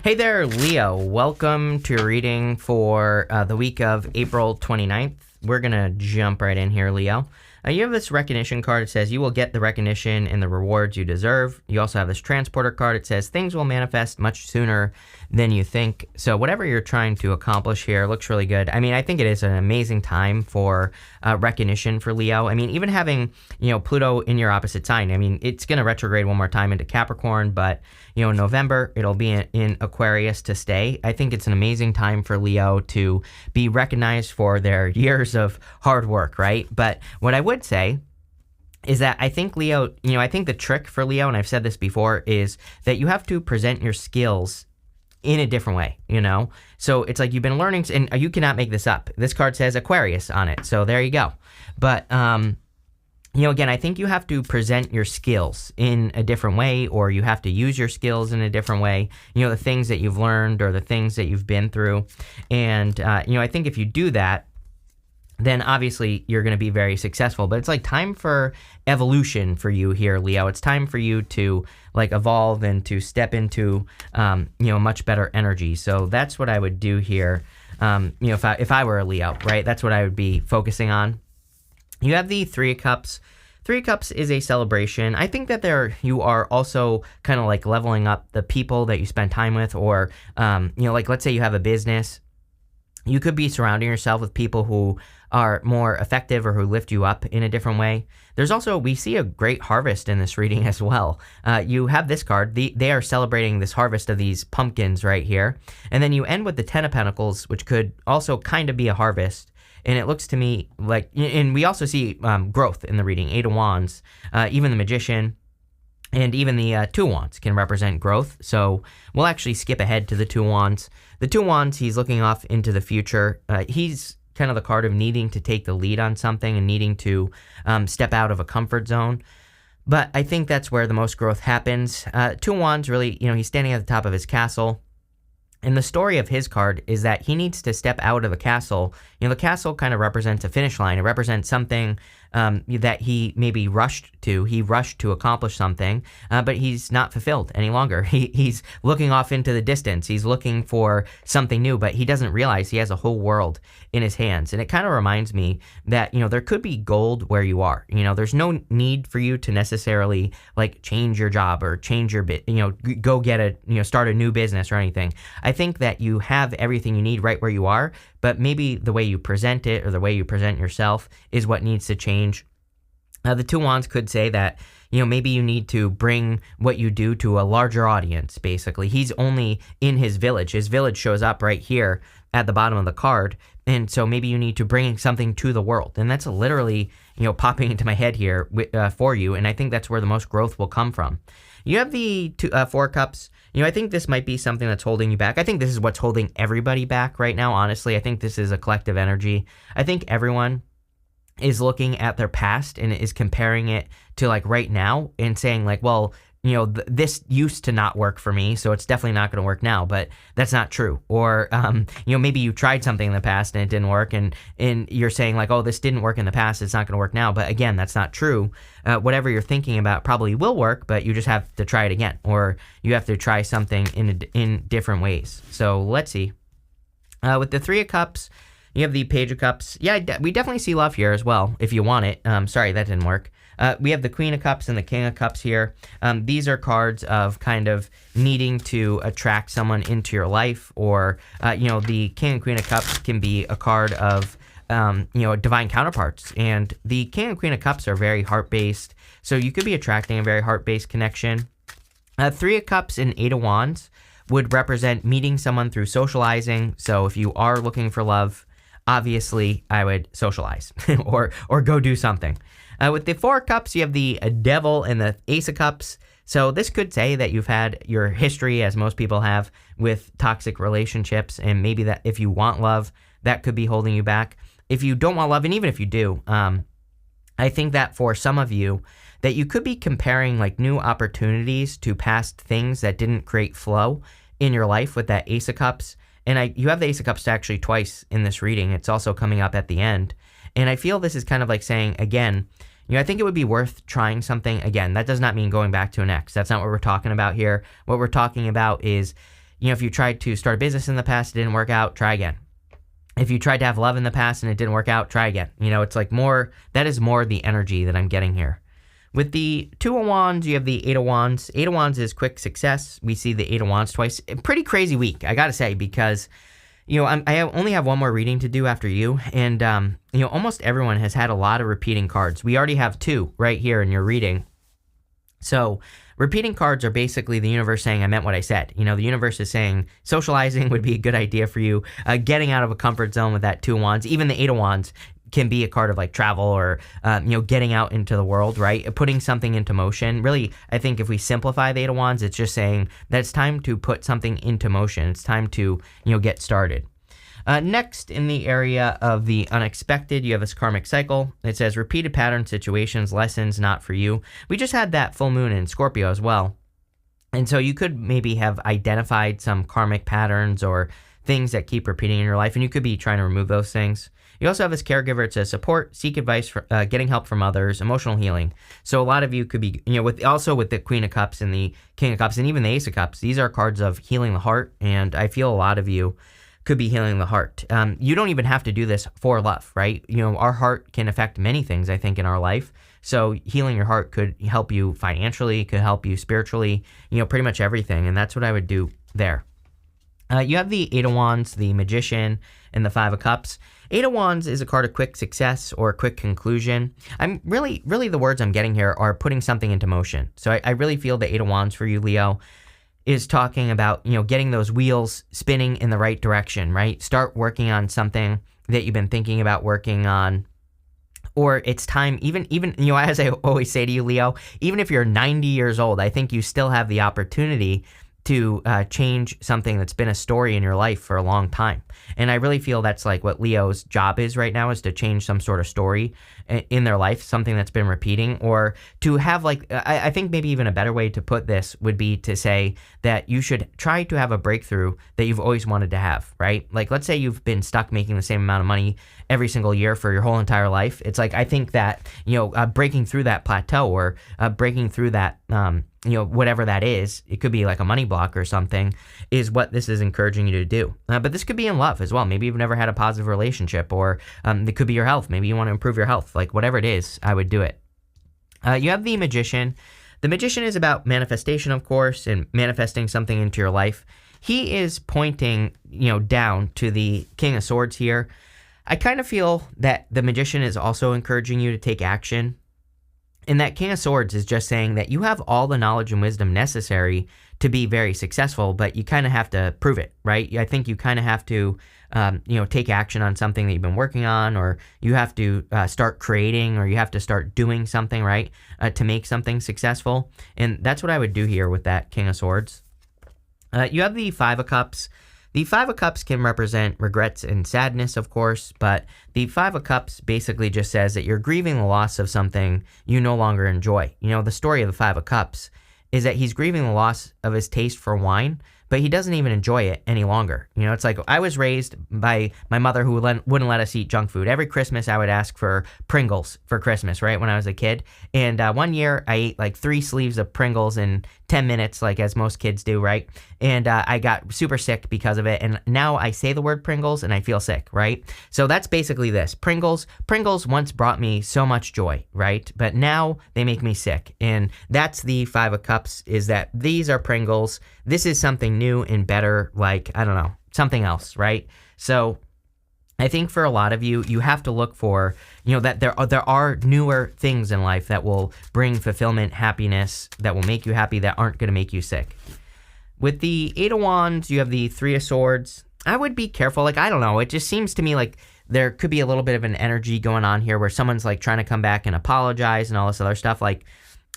Hey there, Leo. Welcome to your reading for the week of April 29th. We're going to jump right in here, Leo. You have this recognition card. It says you will get the recognition and the rewards you deserve. You also have this transporter card. It says things will manifest much sooner than you think. So whatever you're trying to accomplish here looks really good. I mean, I think it is an amazing time for recognition for Leo. I mean, even having, Pluto in your opposite sign, I mean, it's going to retrograde one more time into Capricorn, but, in November, it'll be in Aquarius to stay. I think it's an amazing time for Leo to be recognized for their years of hard work, right? But what I would say is that I think Leo, I think the trick for Leo, and I've said this before, is that you have to present your skills in a different way, So it's like you've been learning, and you cannot make this up. This card says Aquarius on it, so there you go. But, again, I think you have to present your skills in a different way, or you have to use your skills in a different way, the things that you've learned or the things that you've been through. And, I think if you do that, then obviously you're going to be very successful. But it's like time for evolution for you here, Leo. It's time for you to evolve and to step into, much better energy. So that's what I would do here. If I were a Leo, right, that's what I would be focusing on. You have the Three of Cups. Three of Cups is a celebration. I think that you are also kind of leveling up the people that you spend time with, or, let's say you have a business. You could be surrounding yourself with people who are more effective or who lift you up in a different way. There's also, we see a great harvest in this reading as well. You have this card. They are celebrating this harvest of these pumpkins right here. And then you end with the Ten of Pentacles, which could also kind of be a harvest. And it looks to me and we also see growth in the reading. Eight of Wands, even the Magician, and even the Two of Wands can represent growth. So we'll actually skip ahead to the Two of Wands. The Two of Wands, he's looking off into the future. He's kind of the card of needing to take the lead on something and needing to step out of a comfort zone. But I think that's where the most growth happens. Two of Wands, really, he's standing at the top of his castle. And the story of his card is that he needs to step out of the castle. The castle kind of represents a finish line. It represents something that he maybe rushed to. He rushed to accomplish something, but he's not fulfilled any longer. He's looking off into the distance. He's looking for something new, but he doesn't realize he has a whole world in his hands. And it kind of reminds me that, there could be gold where you are. There's no need for you to necessarily change your job or change your go get start a new business or anything. I think that you have everything you need right where you are, but maybe the way you present it or the way you present yourself is what needs to change. The Two Wands could say that, maybe you need to bring what you do to a larger audience, basically. He's only in his village. His village shows up right here at the bottom of the card. And so maybe you need to bring something to the world. And that's literally, popping into my head here for you. And I think that's where the most growth will come from. You have the Four of Cups. I think this might be something that's holding you back. I think this is what's holding everybody back right now, honestly. I think this is a collective energy. I think everyone is looking at their past and is comparing it to right now and saying well, this used to not work for me, so it's definitely not going to work now, but that's not true. Or, maybe you tried something in the past and it didn't work, and you're saying oh, this didn't work in the past, it's not going to work now. But again, that's not true. Whatever you're thinking about probably will work, but you just have to try it again, or you have to try something in different ways. So let's see. With the Three of Cups, you have the Page of Cups. Yeah, we definitely see love here as well, if you want it. Sorry, that didn't work. We have the Queen of Cups and the King of Cups here. These are cards of kind of needing to attract someone into your life, or, the King and Queen of Cups can be a card of, divine counterparts. And the King and Queen of Cups are very heart-based, so you could be attracting a very heart-based connection. Three of Cups and Eight of Wands would represent meeting someone through socializing. So if you are looking for love, obviously I would socialize or go do something. With the Four of Cups, you have the Devil and the Ace of Cups. So this could say that you've had your history, as most people have, with toxic relationships, and maybe that if you want love, that could be holding you back. If you don't want love, and even if you do, I think that for some of you, that you could be comparing new opportunities to past things that didn't create flow in your life with that Ace of Cups. And you have the Ace of Cups actually twice in this reading. It's also coming up at the end. And I feel this is kind of saying, again, I think it would be worth trying something. Again, that does not mean going back to an ex. That's not what we're talking about here. What we're talking about is, if you tried to start a business in the past, it didn't work out, try again. If you tried to have love in the past and it didn't work out, try again. It's like that is more the energy that I'm getting here. With the Two of Wands, you have the Eight of Wands. Eight of Wands is quick success. We see the Eight of Wands twice. A pretty crazy week, I gotta say, because I only have one more reading to do after you, and almost everyone has had a lot of repeating cards. We already have 2 right here in your reading. So repeating cards are basically the universe saying, I meant what I said. The universe is saying socializing would be a good idea for you. Getting out of a comfort zone with that Two of Wands. Even the Eight of Wands can be a card of like travel or, getting out into the world, right? Putting something into motion. Really, I think if we simplify the Eight of Wands, it's just saying that it's time to put something into motion. It's time to, get started. Next, in the area of the unexpected, you have this karmic cycle. It says repeated pattern situations, lessons not for you. We just had that full moon in Scorpio as well. And so you could maybe have identified some karmic patterns or things that keep repeating in your life, and you could be trying to remove those things. You also have this caregiver. It says support, seek advice, for, getting help from others, emotional healing. So a lot of you could be, with the Queen of Cups and the King of Cups and even the Ace of Cups, these are cards of healing the heart, and I feel a lot of you could be healing the heart. You don't even have to do this for love, right? Our heart can affect many things, I think, in our life. So healing your heart could help you financially, could help you spiritually, pretty much everything. And that's what I would do there. You have the Eight of Wands, the Magician, and the Five of Cups. Eight of Wands is a card of quick success or quick conclusion. I'm really the words I'm getting here are putting something into motion. So I really feel the Eight of Wands for you, Leo, is talking about, getting those wheels spinning in the right direction, right? Start working on something that you've been thinking about working on. Or it's time, even as I always say to you, Leo, even if you're 90 years old, I think you still have the opportunity to change something that's been a story in your life for a long time. And I really feel that's like what Leo's job is right now, is to change some sort of story in their life, something that's been repeating, or to have I think maybe even a better way to put this would be to say that you should try to have a breakthrough that you've always wanted to have, right? Like, let's say you've been stuck making the same amount of money every single year for your whole entire life. It's like, I think that, breaking through that plateau or breaking through that, whatever that is, it could be like a money block or something, is what this is encouraging you to do. But this could be in love as well. Maybe you've never had a positive relationship, or it could be your health. Maybe you want to improve your health. Like, whatever it is, I would do it. You have the Magician. The Magician is about manifestation, of course, and manifesting something into your life. He is pointing, down to the King of Swords here. I kind of feel that the Magician is also encouraging you to take action. And that King of Swords is just saying that you have all the knowledge and wisdom necessary to be very successful, but you kind of have to prove it, right? I think you kind of have to, take action on something that you've been working on, or you have to start creating, or you have to start doing something, right, to make something successful. And that's what I would do here with that King of Swords. You have the Five of Cups. The Five of Cups can represent regrets and sadness, of course, but the Five of Cups basically just says that you're grieving the loss of something you no longer enjoy. The story of the Five of Cups is that he's grieving the loss of his taste for wine, but he doesn't even enjoy it any longer. It's like, I was raised by my mother who wouldn't let us eat junk food. Every Christmas, I would ask for Pringles for Christmas, right, when I was a kid. And one year, I ate like 3 sleeves of Pringles in 10 minutes, like as most kids do, right? And I got super sick because of it. And now I say the word Pringles and I feel sick, right? So that's basically this. Pringles once brought me so much joy, right? But now they make me sick. And that's the Five of Cups, is that these are Pringles. This is something new and better, like, I don't know, something else, right? So I think for a lot of you, you have to look for, that there are newer things in life that will bring fulfillment, happiness, that will make you happy, that aren't going to make you sick. With the Eight of Wands, you have the Three of Swords. I would be careful. Like, I don't know. It just seems to me like there could be a little bit of an energy going on here where someone's like trying to come back and apologize and all this other stuff. Like,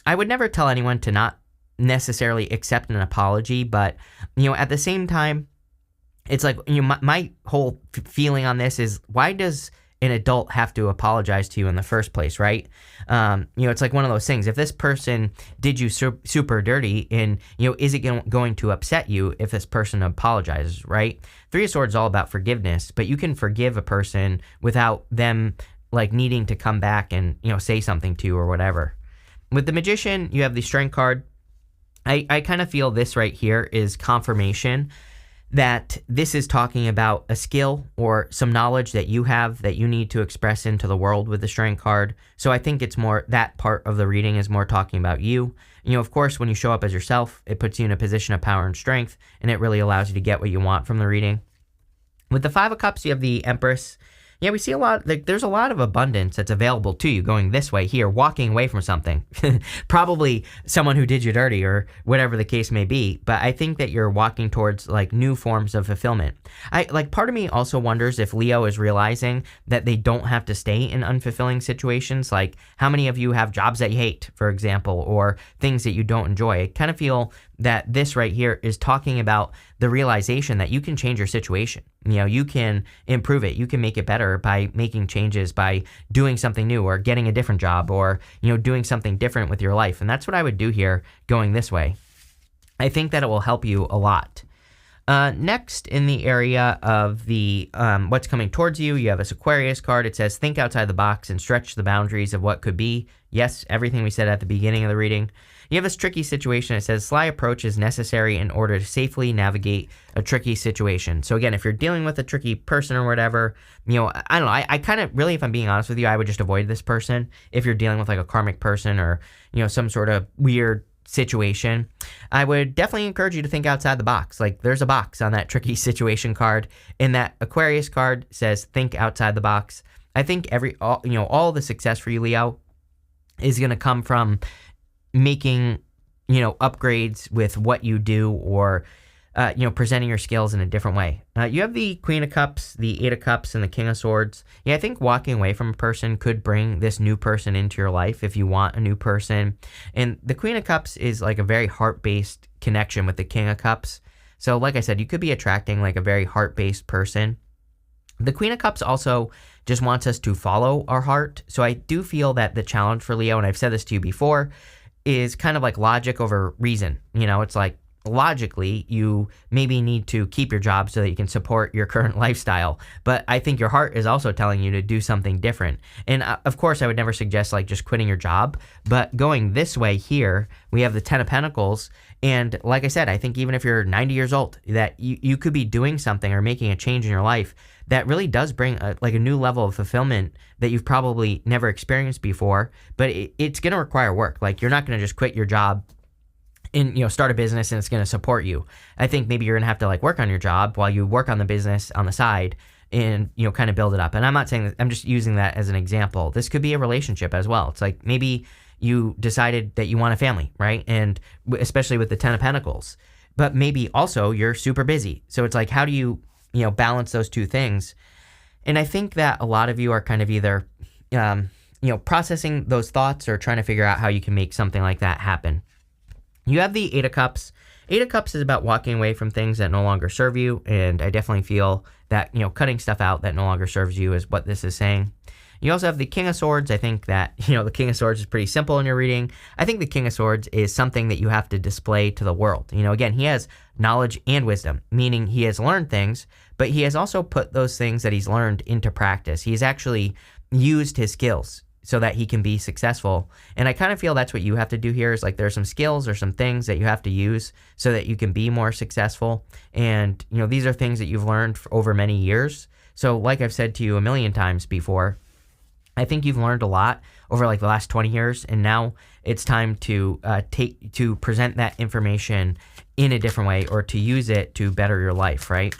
I would never tell anyone to not necessarily accept an apology, but, at the same time, it's like, my whole feeling on this is, why does an adult have to apologize to you in the first place, right? It's like one of those things. If this person did you super dirty, and, is it going to upset you if this person apologizes, right? Three of Swords is all about forgiveness, but you can forgive a person without them, like, needing to come back and, say something to you or whatever. With the Magician, you have the Strength card. I kind of feel this right here is confirmation. that this is talking about a skill or some knowledge that you have that you need to express into the world with the Strength card. So I think it's more, that part of the reading is more talking about you. Of course, when you show up as yourself, it puts you in a position of power and strength, and it really allows you to get what you want from the reading. With the Five of Cups, you have the Empress. Yeah, we see a lot, there's a lot of abundance that's available to you going this way here, walking away from something. Probably someone who did you dirty or whatever the case may be, but I think that you're walking towards like new forms of fulfillment. Part of me also wonders if Leo is realizing that they don't have to stay in unfulfilling situations. Like, how many of you have jobs that you hate, for example, or things that you don't enjoy? I kind of feel that this right here is talking about the realization that you can change your situation. You can improve it. You can make it better by making changes, by doing something new or getting a different job or, doing something different with your life. And that's what I would do here going this way. I think that it will help you a lot. Next, in the area of the what's coming towards you, you have this Aquarius card. It says, think outside the box and stretch the boundaries of what could be. Yes, everything we said at the beginning of the reading. You have this tricky situation. It says, sly approach is necessary in order to safely navigate a tricky situation. So again, if you're dealing with a tricky person or whatever, I don't know. I kind of really, if I'm being honest with you, I would just avoid this person. If you're dealing with like a karmic person or, some sort of weird situation, I would definitely encourage you to think outside the box. Like, there's a box on that tricky situation card, and that Aquarius card says think outside the box. I think all the success for you, Leo, is going to come from making upgrades with what you do, or presenting your skills in a different way. You have the Queen of Cups, the Eight of Cups, and the King of Swords. Yeah, I think walking away from a person could bring this new person into your life if you want a new person. And the Queen of Cups is like a very heart-based connection with the King of Cups. So like I said, you could be attracting like a very heart-based person. The Queen of Cups also just wants us to follow our heart. So I do feel that the challenge for Leo, and I've said this to you before, is kind of like logic over reason. It's like, logically, you maybe need to keep your job so that you can support your current lifestyle. But I think your heart is also telling you to do something different. And of course, I would never suggest like just quitting your job. But going this way here, we have the Ten of Pentacles. And like I said, I think even if you're 90 years old, that you could be doing something or making a change in your life that really does bring a new level of fulfillment that you've probably never experienced before. But it's going to require work. Like, you're not going to just quit your job and start a business and it's going to support you. I think maybe you're going to have to like work on your job while you work on the business on the side and kind of build it up. And I'm not saying that, I'm just using that as an example. This could be a relationship as well. It's like maybe you decided that you want a family, right? And especially with the Ten of Pentacles, but maybe also you're super busy. So it's like, how do you balance those two things? And I think that a lot of you are kind of either processing those thoughts or trying to figure out how you can make something like that happen. You have the Eight of Cups. Eight of Cups is about walking away from things that no longer serve you, and I definitely feel that, cutting stuff out that no longer serves you is what this is saying. You also have the King of Swords. I think that, the King of Swords is pretty simple in your reading. I think the King of Swords is something that you have to display to the world. Again, he has knowledge and wisdom, meaning he has learned things, but he has also put those things that he's learned into practice. He's actually used his skills so that he can be successful. And I kind of feel that's what you have to do here, is like there's some skills or some things that you have to use so that you can be more successful. And, these are things that you've learned for over many years. So like I've said to you a million times before, I think you've learned a lot over like the last 20 years. And now it's time to present that information in a different way, or to use it to better your life, right?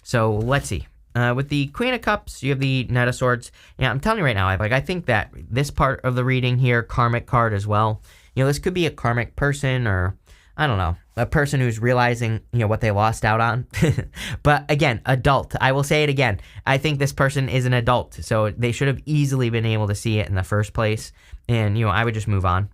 So let's see. With the Queen of Cups, you have the Knight of Swords. Yeah, I'm telling you right now, I think that this part of the reading here, karmic card as well, this could be a karmic person, or, I don't know, a person who's realizing, what they lost out on. But again, adult. I will say it again. I think this person is an adult, so they should have easily been able to see it in the first place. And, I would just move on.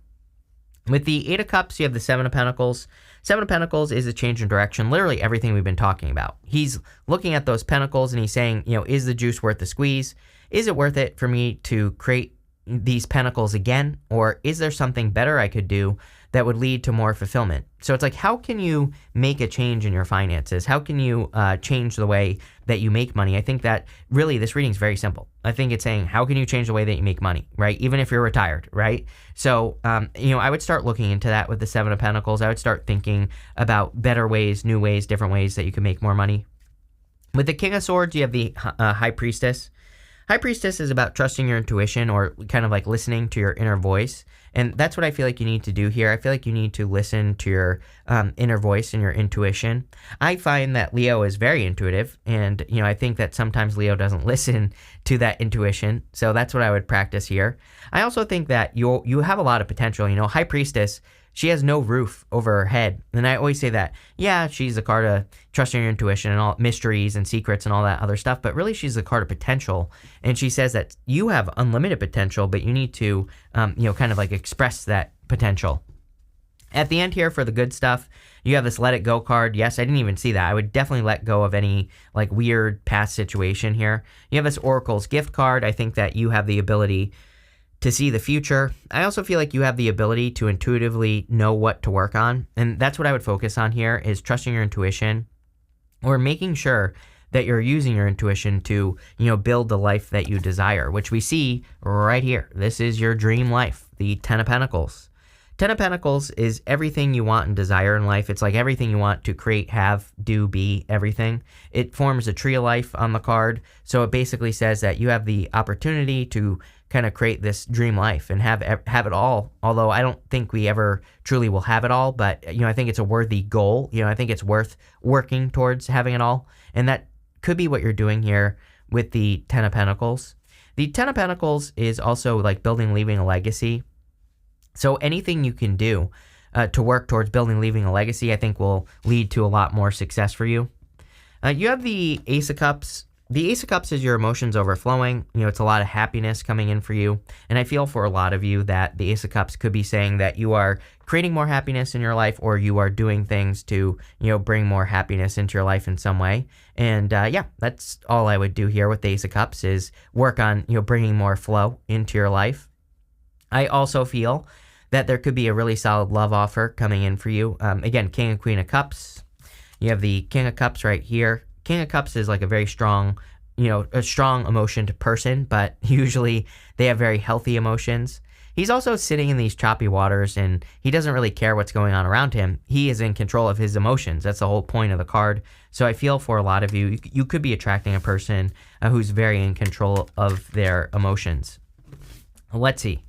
With the Eight of Cups, you have the Seven of Pentacles. Seven of Pentacles is a change in direction, literally everything we've been talking about. He's looking at those pentacles and he's saying, is the juice worth the squeeze? Is it worth it for me to create these pentacles again? Or is there something better I could do that would lead to more fulfillment. So it's like, how can you make a change in your finances? How can you change the way that you make money? I think that really this reading is very simple. I think it's saying, how can you change the way that you make money, right? Even if you're retired, right? So, I would start looking into that with the Seven of Pentacles. I would start thinking about better ways, new ways, different ways that you can make more money. With the King of Swords, you have the High Priestess. High Priestess is about trusting your intuition, or kind of like listening to your inner voice. And that's what I feel like you need to do here. I feel like you need to listen to your inner voice and your intuition. I find that Leo is very intuitive, and I think that sometimes Leo doesn't listen to that intuition. So that's what I would practice here. I also think that you have a lot of potential. High Priestess, she has no roof over her head. And I always say that, yeah, she's a card of trusting your intuition and all mysteries and secrets and all that other stuff, but really she's a card of potential. And she says that you have unlimited potential, but you need to, kind of like express that potential. At the end here for the good stuff, you have this Let It Go card. Yes, I didn't even see that. I would definitely let go of any like weird past situation here. You have this Oracle's Gift card. I think that you have the ability to see the future. I also feel like you have the ability to intuitively know what to work on. And that's what I would focus on here, is trusting your intuition, or making sure that you're using your intuition to, build the life that you desire, which we see right here. This is your dream life, the Ten of Pentacles. Ten of Pentacles is everything you want and desire in life. It's like everything you want to create, have, do, be, everything. It forms a tree of life on the card. So it basically says that you have the opportunity to kind of create this dream life and have it all. Although I don't think we ever truly will have it all, but I think it's a worthy goal. I think it's worth working towards having it all, and that could be what you're doing here with the Ten of Pentacles. The Ten of Pentacles is also like building, leaving a legacy. So anything you can do to work towards building, leaving a legacy, I think will lead to a lot more success for you. You have the Ace of Cups. The Ace of Cups is your emotions overflowing. It's a lot of happiness coming in for you. And I feel for a lot of you that the Ace of Cups could be saying that you are creating more happiness in your life, or you are doing things to, bring more happiness into your life in some way. And that's all I would do here with the Ace of Cups, is work on, bringing more flow into your life. I also feel that there could be a really solid love offer coming in for you. Again, King and Queen of Cups. You have the King of Cups right here. King of Cups is like a very strong, a strong emotioned person, but usually they have very healthy emotions. He's also sitting in these choppy waters, and he doesn't really care what's going on around him. He is in control of his emotions. That's the whole point of the card. So I feel for a lot of you, you could be attracting a person who's very in control of their emotions. Let's see.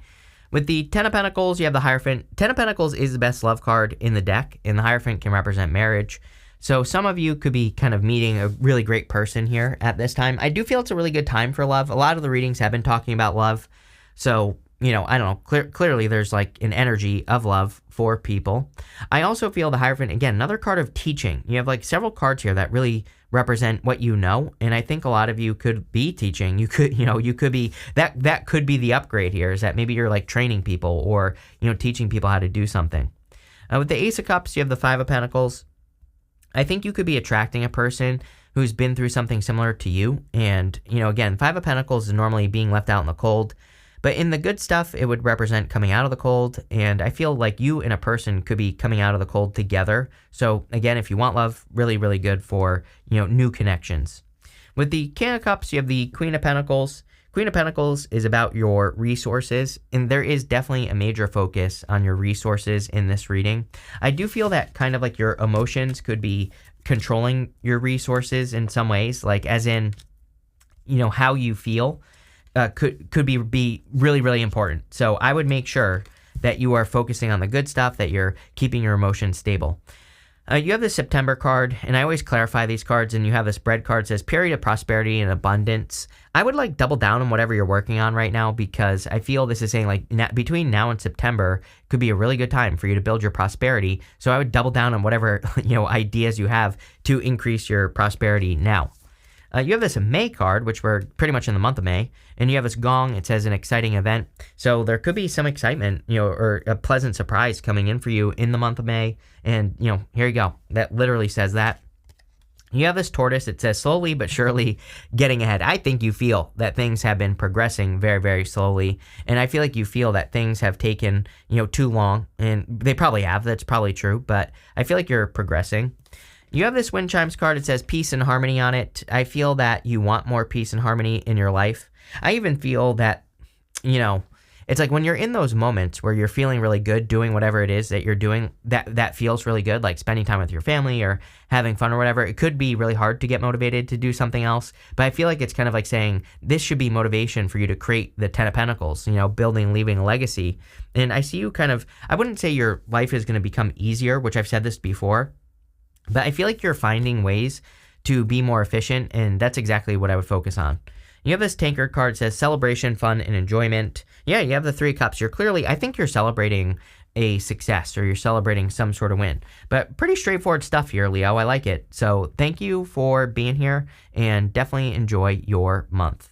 With the Ten of Pentacles, you have the Hierophant. Ten of Pentacles is the best love card in the deck, and the Hierophant can represent marriage. So some of you could be kind of meeting a really great person here at this time. I do feel it's a really good time for love. A lot of the readings have been talking about love. So, I don't know. Clearly, there's like an energy of love for people. I also feel the Hierophant, again, another card of teaching. You have like several cards here that really represent what you know. And I think a lot of you could be teaching. You could, you could be, that could be the upgrade here, is that maybe you're like training people, or, teaching people how to do something. With the Ace of Cups, you have the Five of Pentacles. I think you could be attracting a person who's been through something similar to you. And, again, Five of Pentacles is normally being left out in the cold. But in the good stuff, it would represent coming out of the cold. And I feel like you and a person could be coming out of the cold together. So, again, if you want love, really, really good for, new connections. With the King of Cups, you have the Queen of Pentacles. Queen of Pentacles is about your resources, and there is definitely a major focus on your resources in this reading. I do feel that kind of like your emotions could be controlling your resources in some ways, like as in, how you feel could be really, really important. So I would make sure that you are focusing on the good stuff, that you're keeping your emotions stable. You have the September card, and I always clarify these cards, and you have this bread card that says period of prosperity and abundance. I would like double down on whatever you're working on right now, because I feel this is saying like between now and September could be a really good time for you to build your prosperity. So I would double down on whatever, ideas you have to increase your prosperity now. You have this May card, which we're pretty much in the month of May, and you have this gong. It says an exciting event. So there could be some excitement, or a pleasant surprise coming in for you in the month of May. And, here you go. That literally says that. You have this tortoise. It says slowly but surely getting ahead. I think you feel that things have been progressing very, very slowly. And I feel like you feel that things have taken, too long. And they probably have. That's probably true. But I feel like you're progressing. You have this wind chimes card. It says peace and harmony on it. I feel that you want more peace and harmony in your life. I even feel that, it's like when you're in those moments where you're feeling really good doing whatever it is that you're doing, that feels really good, like spending time with your family or having fun or whatever. It could be really hard to get motivated to do something else, but I feel like it's kind of like saying this should be motivation for you to create the 10 of Pentacles, building, leaving a legacy. And I see you I wouldn't say your life is going to become easier, which I've said this before, but I feel like you're finding ways to be more efficient, and that's exactly what I would focus on. You have this tankard card that says celebration, fun, and enjoyment. Yeah, you have the 3 cups. I think you're celebrating a success or you're celebrating some sort of win. But pretty straightforward stuff here, Leo. I like it. So thank you for being here and definitely enjoy your month.